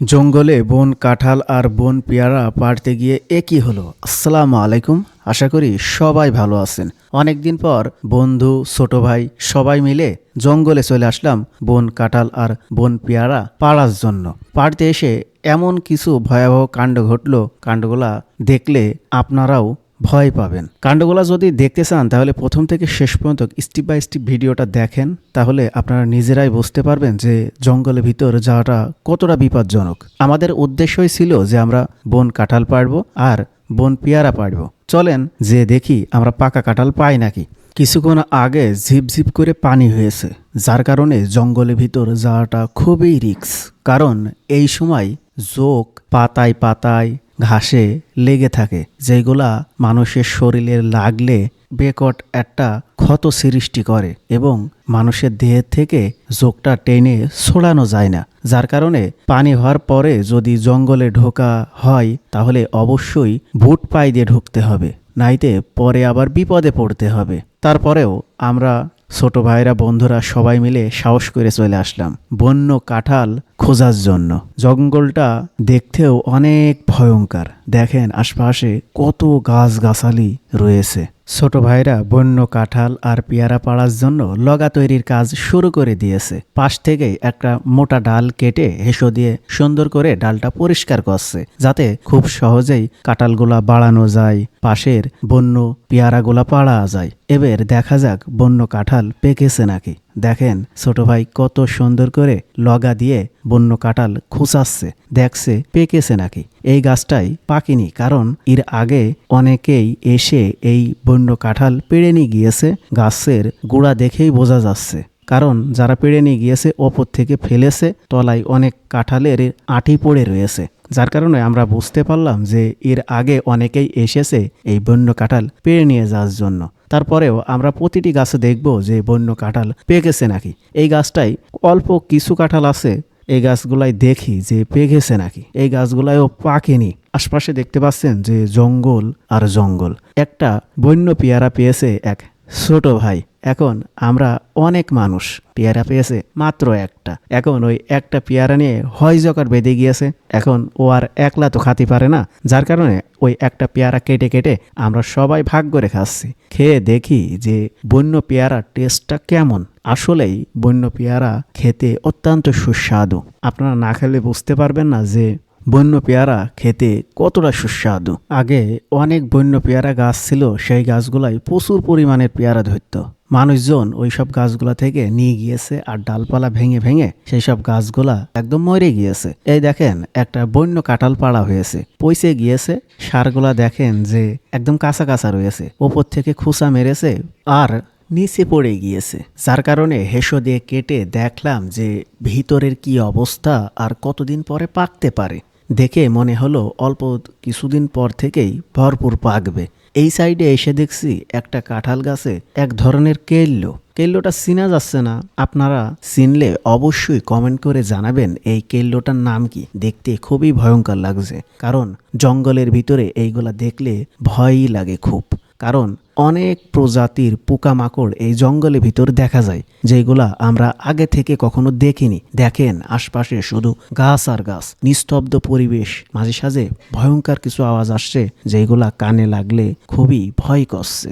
জঙ্গলে বন কাঁঠাল আর বন পেয়ারা পাড়তে গিয়ে একই হলো। আসসালামু আলাইকুম, আশা করি সবাই ভালো আছেন। অনেকদিন পর বন্ধু ছোট ভাই সবাই মিলে জঙ্গলে চলে আসলাম বন কাঁঠাল আর বন পেয়ারা পাড়ার জন্য। পাড়তে এসে এমন কিছু ভয়াবহ কাণ্ড ঘটলো, কাণ্ডগুলা দেখলে আপনারাও ভয় পাবেন। কাণ্ডগুলা যদি দেখতে চান তাহলে প্রথম থেকে শেষ পর্যন্ত স্টেপ বাই স্টেপ ভিডিওটা দেখেন, তাহলে আপনারা নিজেরাই বুঝতে পারবেন যে জঙ্গলের ভিতর যাওয়াটা কতটা বিপজ্জনক। আমাদের উদ্দেশ্যই ছিল যে আমরা বন কাঁঠাল পাড়বো আর বন পেয়ারা পাড়বো। চলেন যে দেখি আমরা পাকা কাঁঠাল পাই নাকি। কিছুক্ষণ আগে ঝিপঝিপ করে পানি হয়েছে, যার কারণে জঙ্গলের ভিতর যাওয়াটা খুবই রিস্ক। কারণ এই সময় জোক পাতায় পাতায় ঘাসে লেগে থাকে, যেগুলা মানুষের শরীরে লাগলে বেকট একটা ক্ষত সৃষ্টি করে এবং মানুষের দেহের থেকে জোকটা টেনে ছড়ানো যায় না। যার কারণে পানি হওয়ার পরে যদি জঙ্গলে ঢোকা হয় তাহলে অবশ্যই বুট পায়ে দিয়ে ঢুকতে হবে, নাইতে পরে আবার বিপদে পড়তে হবে। তারপরেও আমরা ছোট ভাইরা বন্ধুরা সবাই মিলে সাহস করে চলে আসলাম বন্য কাঁঠাল খোঁজার জন্য। জঙ্গলটা দেখতেও অনেক ভয়ঙ্কর। দেখেন আশপাশে কত গাছগাছালি রয়েছে। ছোট ভাইরা বন্য কাঁঠাল আর পেয়ারা পাড়ার জন্য লগা তৈরির কাজ শুরু করে দিয়েছে। পাশ থেকেই একটা মোটা ডাল কেটে হেসো দিয়ে সুন্দর করে ডালটা পরিষ্কার করছে, যাতে খুব সহজেই কাঁঠালগুলা বাড়ানো যায়, পাশের বন্য পেয়ারাগুলা পাড়া যায়। এবার দেখা যাক বন্য কাঁঠাল পেকেছে নাকি। দেখেন ছোট ভাই কত সুন্দর করে লগা দিয়ে বন্য কাঁঠাল খুঁচাচ্ছে, দেখছে পেকেছে নাকি। এই গাছটাই পাকেনি, কারণ এর আগে অনেকেই এসে এই বন্য কাঁঠাল পেড়ে নিয়ে গিয়েছে। গাছের গোড়া দেখেই বোঝা যাচ্ছে, কারণ যারা পেড়ে নিয়ে গিয়েছে ওপর থেকে ফেলেছে, তলায় অনেক কাঁঠালের আঁটি পড়ে রয়েছে। যার কারণে আমরা বুঝতে পারলাম যে এর আগে অনেকেই এসেছে এই বন্য কাঁঠাল পেড়ে নিয়ে যাওয়ার জন্য। তারপরেও আমরা প্রতিটি গাছে দেখব যে বন্য কাঁঠাল পেকেছে নাকি। এই গাছটাই অল্প কিছু কাঁঠাল আছে, এই গাছগুলাই দেখি যে পেকেছে নাকি। এই গাছগুলাইও পাকেনি। আশপাশে দেখতে পাচ্ছেন যে জঙ্গল আর জঙ্গল। একটা বন্য পেয়ারা পেয়েছে এক ছোট ভাই। এখন আমরা অনেক মানুষ, পেয়ারা পেয়েছে মাত্র একটা। এখন ওই একটা পেয়ারা নিয়ে হয় জকার বেঁধে গিয়েছে। এখন ও আর একলা তো খাতে পারে না, যার কারণে ওই একটা পেয়ারা কেটে কেটে আমরা সবাই ভাগ করে খাচ্ছি। খেয়ে দেখি যে বন্য পেয়ারার টেস্টটা কেমন। আসলেই বন্য পেয়ারা খেতে অত্যন্ত সুস্বাদু। আপনারা না খেলে বুঝতে পারবেন না যে বন্য পেয়ারা খেতে কতটা সুস্বাদু। আগে অনেক বন্য পেয়ারা গাছ ছিল, সেই গাছগুলাই প্রচুর পরিমাণের পেয়ারা ধরত। মানুষজন ওই সব গাছগুলা থেকে নিয়ে গিয়েছে আর ডালপালা ভেঙে ভেঙে সেই সব গাছগুলা একদম মরে গিয়েছে। এই দেখেন একটা বন্য কাঁঠাল পাড়া হয়েছে, পইসে গিয়েছে। সারগুলা দেখেন যে একদম কাঁচা কাঁচা রয়েছে, ওপর থেকে খুসা মেরেছে আর নিচে পড়ে গিয়েছে। যার কারণে হেসো দিয়ে কেটে দেখলাম যে ভিতরের কি অবস্থা আর কতদিন পরে পাকতে পারে। দেখে মনে হলো অল্প কিছুদিন পর থেকেই ভরপুর পাকবে। এই সাইডে এসে দেখছি একটা কাঁঠাল গাছে এক ধরনের কেল্লোটা চিনা যাচ্ছে না। আপনারা চিনলে অবশ্যই কমেন্ট করে জানাবেন এই কেল্লোটার নাম কি। দেখতে খুবই ভয়ঙ্কর লাগছে, কারণ জঙ্গলের ভিতরে এইগুলা দেখলে ভয়ই লাগে খুব। কারণ অনেক প্রজাতির পোকামাকড় এই জঙ্গলের ভিতর দেখা যায়, যেগুলা আমরা আগে থেকে কখনো দেখিনি। দেখেন আশপাশে শুধু গাছ আর গাছ, নিস্তব্ধ পরিবেশ। মাঝে সাঝে ভয়ঙ্কর কিছু আওয়াজ আসছে, যেগুলা কানে লাগলে খুবই ভয় করছে।